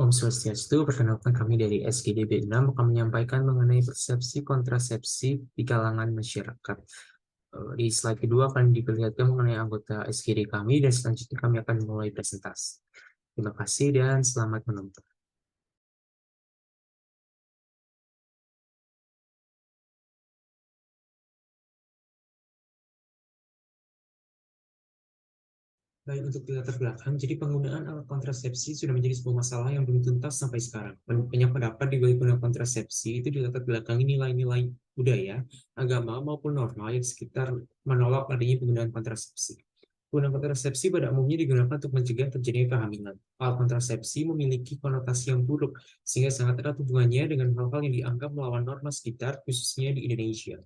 Om Swastiastu, perkenalkan kami dari SGDB 6 akan menyampaikan mengenai persepsi kontrasepsi di kalangan masyarakat. Di slide kedua akan diperlihatkan mengenai anggota SGD kami dan selanjutnya kami akan mulai presentasi. Terima kasih dan selamat menonton. Baik, untuk di latar belakang, jadi penggunaan alat kontrasepsi sudah menjadi sebuah masalah yang belum tuntas sampai sekarang. Banyak pendapat di balik penggunaan kontrasepsi itu di latar belakang nilai-nilai budaya, agama, maupun norma yang sekitar menolak adanya penggunaan kontrasepsi. Penggunaan kontrasepsi pada umumnya digunakan untuk mencegah terjadinya kehamilan. Alat kontrasepsi memiliki konotasi yang buruk, sehingga sangat erat hubungannya dengan hal-hal yang dianggap melawan norma sekitar, khususnya di Indonesia.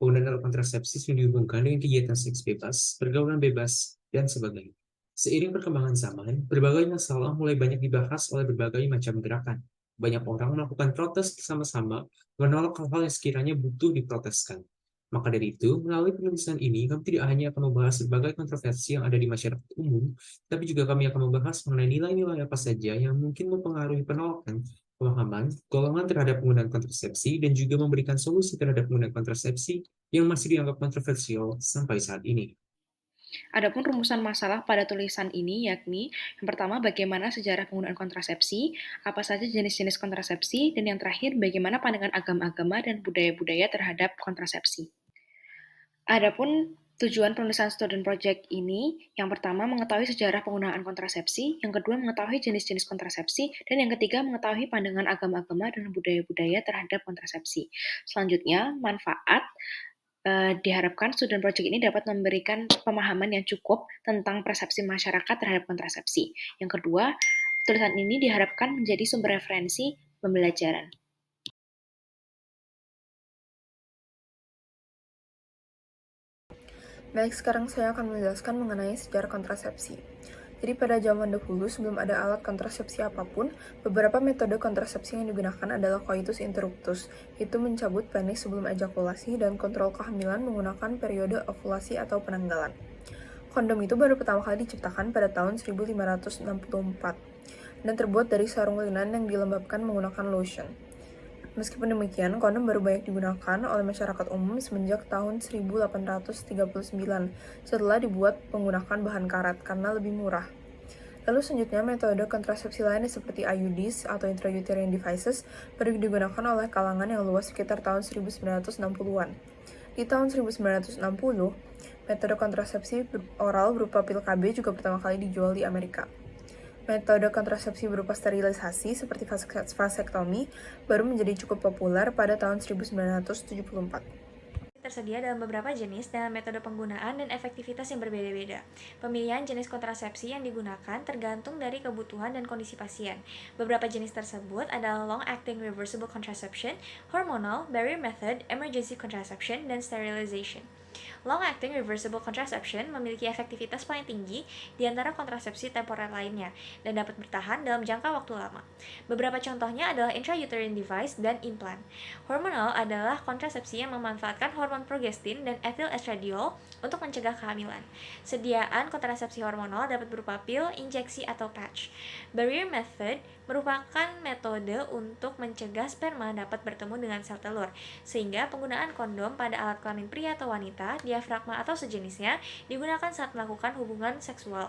Penggunaan alat kontrasepsi yang dihubungkan dengan kegiatan seks bebas, pergaulan bebas, dan sebagainya. Seiring perkembangan zaman, berbagai masalah mulai banyak dibahas oleh berbagai macam gerakan. Banyak orang melakukan protes bersama-sama menolak hal-hal yang sekiranya butuh diproteskan. Maka dari itu, melalui penulisan ini, kami tidak hanya akan membahas berbagai kontroversi yang ada di masyarakat umum, tapi juga kami akan membahas mengenai nilai-nilai apa saja yang mungkin mempengaruhi penolakan, pemahaman, golongan terhadap penggunaan kontrasepsi, dan juga memberikan solusi terhadap penggunaan kontrasepsi yang masih dianggap kontroversial sampai saat ini. Adapun rumusan masalah pada tulisan ini yakni yang pertama bagaimana sejarah penggunaan kontrasepsi, apa saja jenis-jenis kontrasepsi, dan yang terakhir bagaimana pandangan agama-agama dan budaya-budaya terhadap kontrasepsi. Adapun tujuan penulisan student project ini, yang pertama mengetahui sejarah penggunaan kontrasepsi, yang kedua mengetahui jenis-jenis kontrasepsi, dan yang ketiga mengetahui pandangan agama-agama dan budaya-budaya terhadap kontrasepsi. Selanjutnya, manfaat diharapkan student project ini dapat memberikan pemahaman yang cukup tentang persepsi masyarakat terhadap kontrasepsi. Yang kedua, tulisan ini diharapkan menjadi sumber referensi pembelajaran. Baik, sekarang saya akan menjelaskan mengenai sejarah kontrasepsi. Jadi pada zaman dahulu sebelum ada alat kontrasepsi apapun, beberapa metode kontrasepsi yang digunakan adalah coitus interruptus, itu mencabut penis sebelum ejakulasi dan kontrol kehamilan menggunakan periode ovulasi atau penanggalan. Kondom itu baru pertama kali diciptakan pada tahun 1564 dan terbuat dari sarung linen yang dilembabkan menggunakan lotion. Meskipun demikian, kondom baru banyak digunakan oleh masyarakat umum semenjak tahun 1839 setelah dibuat menggunakan bahan karat karena lebih murah. Lalu selanjutnya metode kontrasepsi lainnya seperti IUDs atau intrauterine devices baru digunakan oleh kalangan yang luas sekitar tahun 1960-an. Di tahun 1960, metode kontrasepsi oral berupa pil KB juga pertama kali dijual di Amerika. Metode kontrasepsi berupa sterilisasi seperti vasektomi baru menjadi cukup populer pada tahun 1974. Tersedia dalam beberapa jenis dengan metode penggunaan dan efektivitas yang berbeda-beda. Pemilihan jenis kontrasepsi yang digunakan tergantung dari kebutuhan dan kondisi pasien. Beberapa jenis tersebut adalah long-acting reversible contraception, hormonal, barrier method, emergency contraception, dan sterilization. Long-acting reversible contraception memiliki efektivitas paling tinggi di antara kontrasepsi temporer lainnya dan dapat bertahan dalam jangka waktu lama. Beberapa contohnya adalah intrauterine device dan implant. Hormonal adalah kontrasepsi yang memanfaatkan hormon progestin dan ethyl estradiol untuk mencegah kehamilan. Sediaan kontrasepsi hormonal dapat berupa pil, injeksi, atau patch. Barrier method merupakan metode untuk mencegah sperma dapat bertemu dengan sel telur, sehingga penggunaan kondom pada alat kelamin pria atau wanita, diafragma atau sejenisnya digunakan saat melakukan hubungan seksual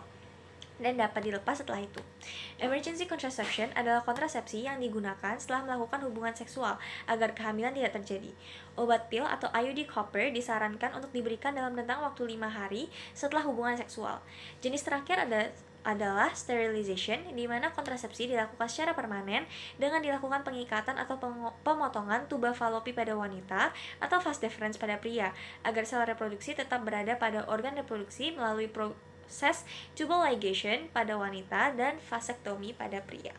dan dapat dilepas setelah itu. Emergency contraception adalah kontrasepsi yang digunakan setelah melakukan hubungan seksual agar kehamilan tidak terjadi. Obat pil atau IUD copper disarankan untuk diberikan dalam rentang waktu 5 hari setelah hubungan seksual. Jenis terakhir adalah sterilization, di mana kontrasepsi dilakukan secara permanen dengan dilakukan pengikatan atau pemotongan tuba falopi pada wanita atau vas deferens pada pria, agar sel reproduksi tetap berada pada organ reproduksi melalui proses tubal ligation pada wanita dan vasektomi pada pria.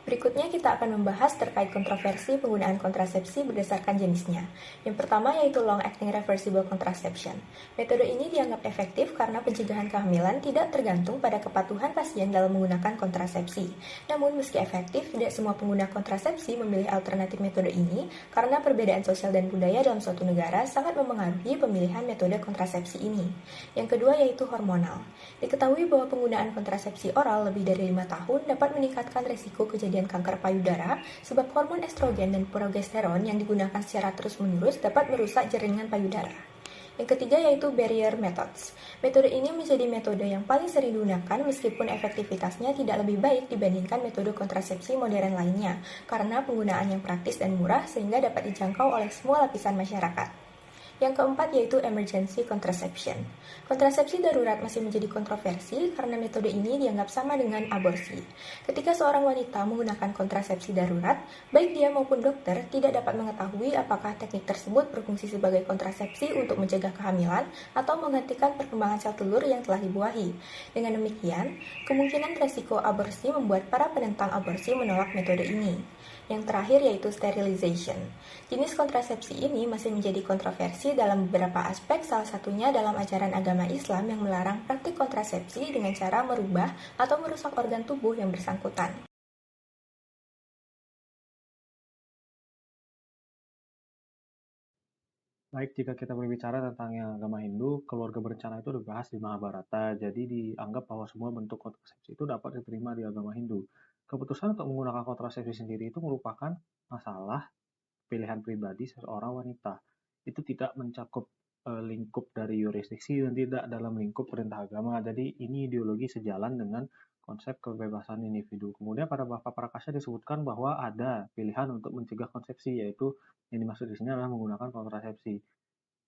Berikutnya kita akan membahas terkait kontroversi penggunaan kontrasepsi berdasarkan jenisnya. Yang pertama yaitu long-acting reversible contraception. Metode ini dianggap efektif karena pencegahan kehamilan tidak tergantung pada kepatuhan pasien dalam menggunakan kontrasepsi. Namun meski efektif, tidak semua pengguna kontrasepsi memilih alternatif metode ini karena perbedaan sosial dan budaya dalam suatu negara sangat memengaruhi pemilihan metode kontrasepsi ini. Yang kedua yaitu hormonal. Diketahui bahwa penggunaan kontrasepsi oral lebih dari 5 tahun dapat meningkatkan risiko kejadian kanker payudara sebab hormon estrogen dan progesteron yang digunakan secara terus-menerus dapat merusak jaringan payudara. Yang ketiga yaitu barrier methods. Metode ini menjadi metode yang paling sering digunakan meskipun efektivitasnya tidak lebih baik dibandingkan metode kontrasepsi modern lainnya karena penggunaan yang praktis dan murah sehingga dapat dijangkau oleh semua lapisan masyarakat. Yang keempat yaitu emergency contraception. Kontrasepsi darurat masih menjadi kontroversi karena metode ini dianggap sama dengan aborsi. Ketika seorang wanita menggunakan kontrasepsi darurat, baik dia maupun dokter tidak dapat mengetahui apakah teknik tersebut berfungsi sebagai kontrasepsi untuk mencegah kehamilan atau menghentikan perkembangan sel telur yang telah dibuahi. Dengan demikian, kemungkinan resiko aborsi membuat para penentang aborsi menolak metode ini. Yang terakhir yaitu sterilization. Jenis kontrasepsi ini masih menjadi kontroversi dalam beberapa aspek, salah satunya dalam ajaran agama Islam yang melarang praktik kontrasepsi dengan cara merubah atau merusak organ tubuh yang bersangkutan. Baik, jika kita berbicara tentang yang agama Hindu, keluarga berencana itu dibahas di Mahabharata, jadi dianggap bahwa semua bentuk kontrasepsi itu dapat diterima di agama Hindu. Keputusan untuk menggunakan kontrasepsi sendiri itu merupakan masalah pilihan pribadi seseorang wanita. Itu tidak mencakup lingkup dari yurisdiksi dan tidak dalam lingkup perintah agama. Jadi ini ideologi sejalan dengan konsep kebebasan individu. Kemudian pada Bapa Prakasya disebutkan bahwa ada pilihan untuk mencegah konsepsi, yaitu yang dimaksud di sini adalah menggunakan kontrasepsi.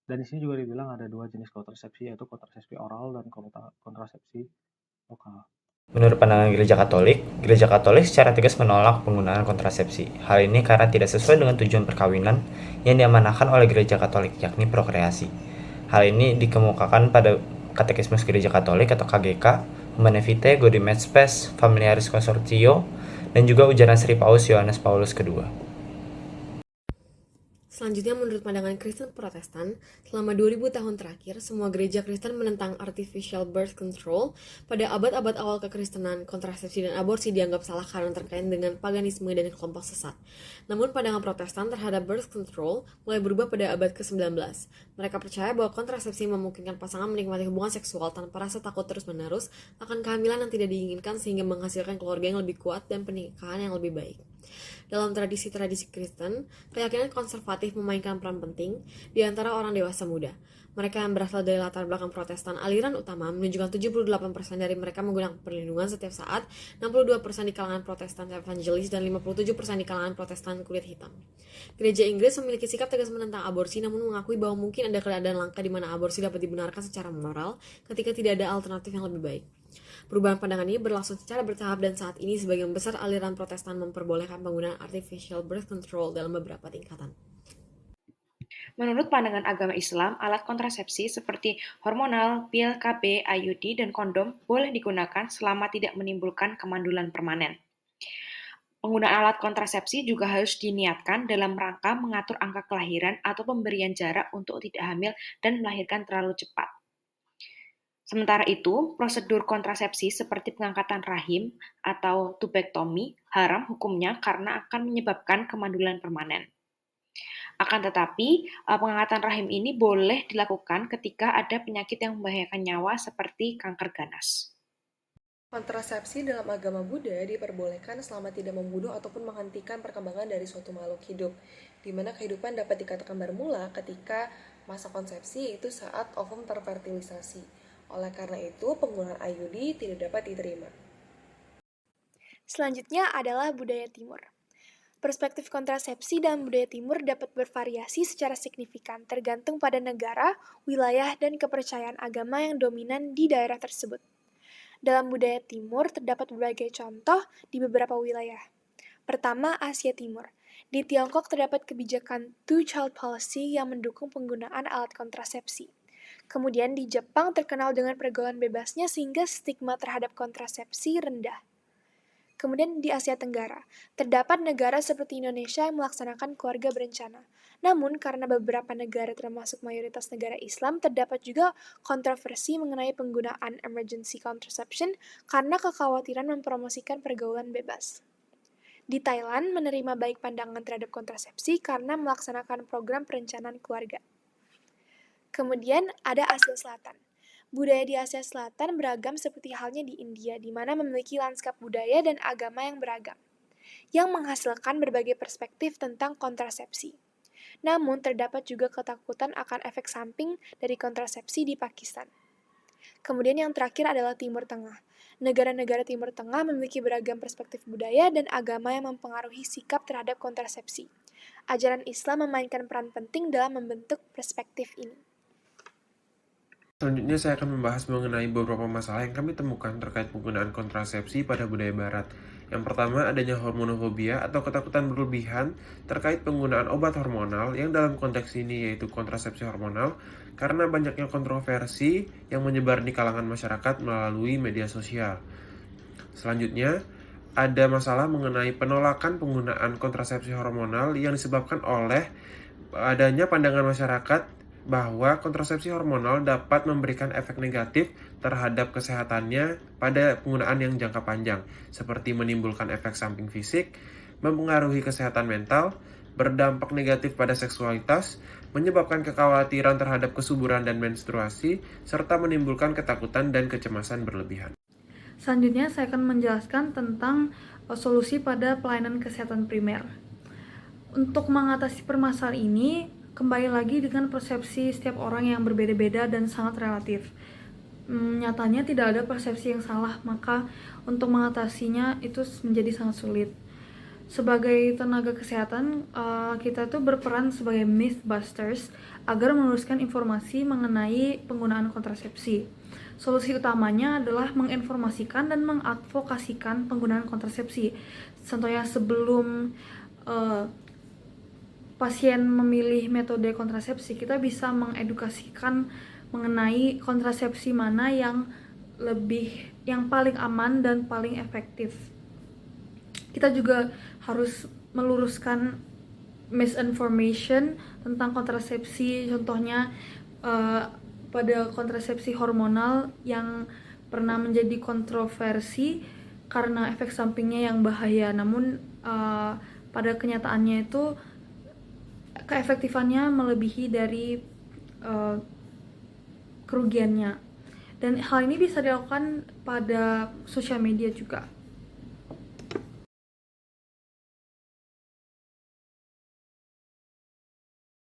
Dan di sini juga dibilang ada dua jenis kontrasepsi, yaitu kontrasepsi oral dan kontrasepsi lokal. Menurut pandangan Gereja Katolik secara tegas menolak penggunaan kontrasepsi. Hal ini karena tidak sesuai dengan tujuan perkawinan yang diamanahkan oleh Gereja Katolik, yakni prokreasi. Hal ini dikemukakan pada Katekismus Gereja Katolik atau KGK, Humanae Vitae, Gaudium et Spes, Familiaris Consortio, dan juga Ujaran Sri Paus Yohanes Paulus II. Selanjutnya, menurut pandangan Kristen Protestan, selama 2000 tahun terakhir, semua gereja Kristen menentang artificial birth control. Pada abad-abad awal kekristenan, kontrasepsi dan aborsi dianggap salah karena terkait dengan paganisme dan kelompok sesat. Namun, pandangan Protestan terhadap birth control mulai berubah pada abad ke-19. Mereka percaya bahwa kontrasepsi memungkinkan pasangan menikmati hubungan seksual tanpa rasa takut terus-menerus akan kehamilan yang tidak diinginkan sehingga menghasilkan keluarga yang lebih kuat dan pernikahan yang lebih baik. Dalam tradisi-tradisi Kristen, keyakinan konservatif memainkan peran penting di antara orang dewasa muda. Mereka yang berasal dari latar belakang Protestan aliran utama menunjukkan 78% dari mereka menggunakan perlindungan setiap saat, 62% di kalangan Protestan evangelis, dan 57% di kalangan Protestan kulit hitam. Gereja Inggris memiliki sikap tegas menentang aborsi, namun mengakui bahwa mungkin ada keadaan langka di mana aborsi dapat dibenarkan secara moral ketika tidak ada alternatif yang lebih baik. Perubahan pandangan ini berlangsung secara bertahap dan saat ini sebagian besar aliran Protestan memperbolehkan penggunaan artificial birth control dalam beberapa tingkatan. Menurut pandangan agama Islam, alat kontrasepsi seperti hormonal, pil, KB, IUD, dan kondom boleh digunakan selama tidak menimbulkan kemandulan permanen. Penggunaan alat kontrasepsi juga harus diniatkan dalam rangka mengatur angka kelahiran atau pemberian jarak untuk tidak hamil dan melahirkan terlalu cepat. Sementara itu, prosedur kontrasepsi seperti pengangkatan rahim atau tubektomi haram hukumnya karena akan menyebabkan kemandulan permanen. Akan tetapi, pengangkatan rahim ini boleh dilakukan ketika ada penyakit yang membahayakan nyawa seperti kanker ganas. Kontrasepsi dalam agama Buddha diperbolehkan selama tidak membunuh ataupun menghentikan perkembangan dari suatu makhluk hidup, di mana kehidupan dapat dikatakan bermula ketika masa konsepsi, yaitu saat ovum terfertilisasi. Oleh karena itu, penggunaan IUD tidak dapat diterima. Selanjutnya adalah budaya Timur. Perspektif kontrasepsi dalam budaya Timur dapat bervariasi secara signifikan tergantung pada negara, wilayah, dan kepercayaan agama yang dominan di daerah tersebut. Dalam budaya Timur terdapat berbagai contoh di beberapa wilayah. Pertama, Asia Timur. Di Tiongkok terdapat kebijakan two-child policy yang mendukung penggunaan alat kontrasepsi. Kemudian di Jepang terkenal dengan pergaulan bebasnya sehingga stigma terhadap kontrasepsi rendah. Kemudian di Asia Tenggara, terdapat negara seperti Indonesia yang melaksanakan keluarga berencana. Namun, karena beberapa negara termasuk mayoritas negara Islam, terdapat juga kontroversi mengenai penggunaan emergency contraception karena kekhawatiran mempromosikan pergaulan bebas. Di Thailand, menerima baik pandangan terhadap kontrasepsi karena melaksanakan program perencanaan keluarga. Kemudian ada Asia Selatan. Budaya di Asia Selatan beragam seperti halnya di India, di mana memiliki lanskap budaya dan agama yang beragam, yang menghasilkan berbagai perspektif tentang kontrasepsi. Namun, terdapat juga ketakutan akan efek samping dari kontrasepsi di Pakistan. Kemudian yang terakhir adalah Timur Tengah. Negara-negara Timur Tengah memiliki beragam perspektif budaya dan agama yang mempengaruhi sikap terhadap kontrasepsi. Ajaran Islam memainkan peran penting dalam membentuk perspektif ini. Selanjutnya saya akan membahas mengenai beberapa masalah yang kami temukan terkait penggunaan kontrasepsi pada budaya barat. Yang pertama, adanya hormonofobia atau ketakutan berlebihan terkait penggunaan obat hormonal yang dalam konteks ini yaitu kontrasepsi hormonal karena banyaknya kontroversi yang menyebar di kalangan masyarakat melalui media sosial. Selanjutnya, ada masalah mengenai penolakan penggunaan kontrasepsi hormonal yang disebabkan oleh adanya pandangan masyarakat bahwa kontrasepsi hormonal dapat memberikan efek negatif terhadap kesehatannya pada penggunaan yang jangka panjang, seperti menimbulkan efek samping fisik, mempengaruhi kesehatan mental, berdampak negatif pada seksualitas, menyebabkan kekhawatiran terhadap kesuburan dan menstruasi, serta menimbulkan ketakutan dan kecemasan berlebihan. Selanjutnya saya akan menjelaskan tentang solusi pada pelayanan kesehatan primer. Untuk mengatasi permasalahan ini, kembali lagi dengan persepsi setiap orang yang berbeda-beda dan sangat relatif. Nyatanya tidak ada persepsi yang salah, maka untuk mengatasinya itu menjadi sangat sulit. Sebagai tenaga kesehatan, kita tuh berperan sebagai mythbusters agar meluruskan informasi mengenai penggunaan kontrasepsi. Solusi utamanya adalah menginformasikan dan mengadvokasikan penggunaan kontrasepsi. Contohnya sebelum pasien memilih metode kontrasepsi, kita bisa mengedukasikan mengenai kontrasepsi mana yang paling aman dan paling efektif. Kita juga harus meluruskan misinformation tentang kontrasepsi, contohnya pada kontrasepsi hormonal yang pernah menjadi kontroversi karena efek sampingnya yang bahaya. Namun pada kenyataannya itu keefektifannya melebihi dari kerugiannya, dan hal ini bisa dilakukan pada sosial media juga.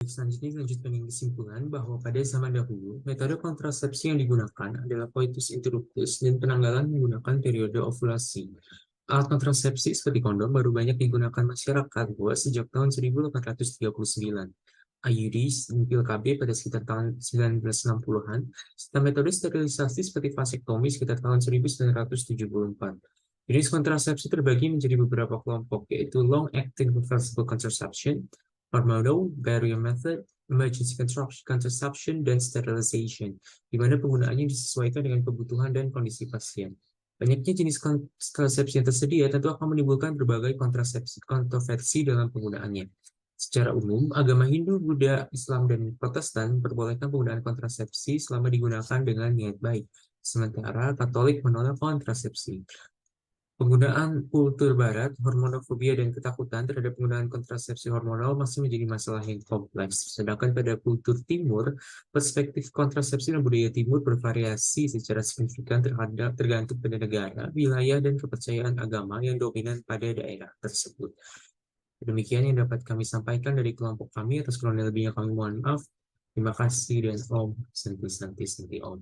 Selanjutnya dilanjutkan dengan kesimpulan bahwa pada zaman dahulu, metode kontrasepsi yang digunakan adalah coitus interruptus dan penanggalan menggunakan periode ovulasi. Alat kontrasepsi seperti kondom baru banyak digunakan masyarakat luas sejak tahun 1839. IUDs dan pil KB pada sekitar tahun 1960-an, serta metode sterilisasi seperti vasektomi sekitar tahun 1974. Jenis kontrasepsi terbagi menjadi beberapa kelompok, yaitu long-acting reversible contraception, hormonal barrier method, emergency contraception, dan sterilization, di mana penggunaannya disesuaikan dengan kebutuhan dan kondisi pasien. Banyaknya jenis kontrasepsi yang tersedia tentu akan menimbulkan berbagai kontroversi dalam penggunaannya. Secara umum, agama Hindu, Buddha, Islam, dan Protestan memperbolehkan penggunaan kontrasepsi selama digunakan dengan niat baik, sementara Katolik menolak kontrasepsi. Penggunaan kultur barat, hormonofobia, dan ketakutan terhadap penggunaan kontrasepsi hormonal masih menjadi masalah yang kompleks. Sedangkan pada kultur timur, perspektif kontrasepsi dan budaya timur bervariasi secara signifikan tergantung pada negara, wilayah, dan kepercayaan agama yang dominan pada daerah tersebut. Demikian yang dapat kami sampaikan dari kelompok kami. Atas kurang lebihnya kami mohon maaf. Terima kasih dan Om Santi Om.